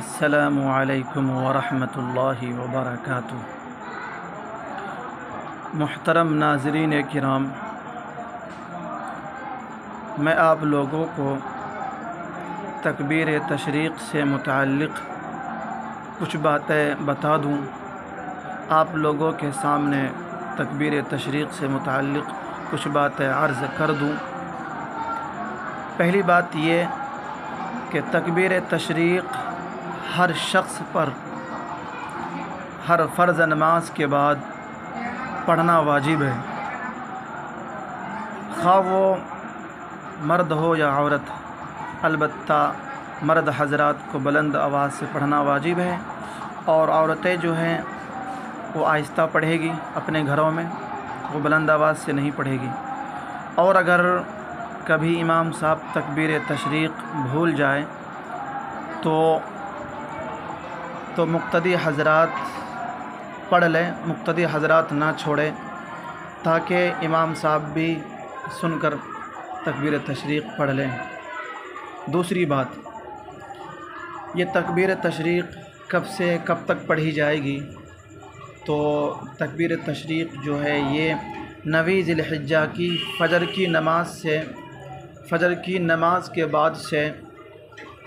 अस्सलामु अलैकुम वरहमतुल्लाहि वबरकातुहू। मुहतरम नाज़रीन किराम, मैं आप लोगों को तकबीर तशरीक़ से मुतअल्लिक़ कुछ बातें बता दूं। आप लोगों के सामने तकबीर तशरीक़ से मुतअल्लिक़ कुछ बातें अर्ज़ कर दूं। पहली बात ये कि तकबीर तशरीक़ हर शख्स पर हर फ़र्ज़ नमाज के बाद पढ़ना वाजिब है, ख़्वाह वो मर्द हो या औरत। अलबत्ता मर्द हज़रात को बुलंद आवाज़ से पढ़ना वाजिब है और औरतें जो हैं वो आहिस्ता पढ़ेगी अपने घरों में, वो बुलंद आवाज़ से नहीं पढ़ेगी। और अगर कभी इमाम साहब तकबीर तशरीक़ भूल जाए तो मुक़्तदी हज़रात पढ़ लें, मुक़्तदी हज़रात ना छोड़ें, ताकि इमाम साहब भी सुनकर तकबीर तशरीक़ पढ़ लें। दूसरी बात, ये तकबीर तशरीक़ कब से कब तक पढ़ी जाएगी? तो तकबीर तशरीक़ जो है ये 9 ज़िलहिज्जा की फ़जर की नमाज के बाद से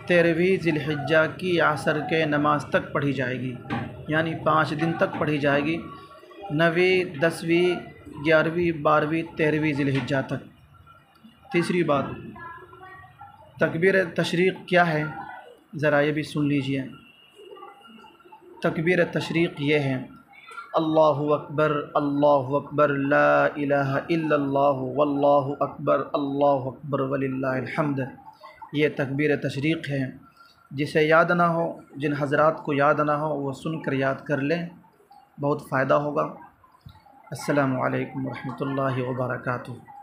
13वीं ज़िलहिज्जा की असर के नमाज तक पढ़ी जाएगी, यानी 5 दिन तक पढ़ी जाएगी। 9वीं, 10वीं, 11वीं, 12वीं, 13वीं ज़िलहिज्जा तक। तीसरी बात, तकबीर तशरीक़ क्या है, ज़रा ये भी सुन लीजिए। तकबीर तशरीक़ ये है अल्लाहु अकबर ला इलाहा इल्लल्लाहु वल्लाहु अकबर वलिल्लाहिल हम्द। ये तकबीर तशरीक़ है। जिसे याद ना हो, जिन हज़रात को याद ना हो, वो सुनकर याद कर लें, बहुत फ़ायदा होगा। अस्सलामु अलैकुम वरहमतुल्लाहि वबरकातुहू।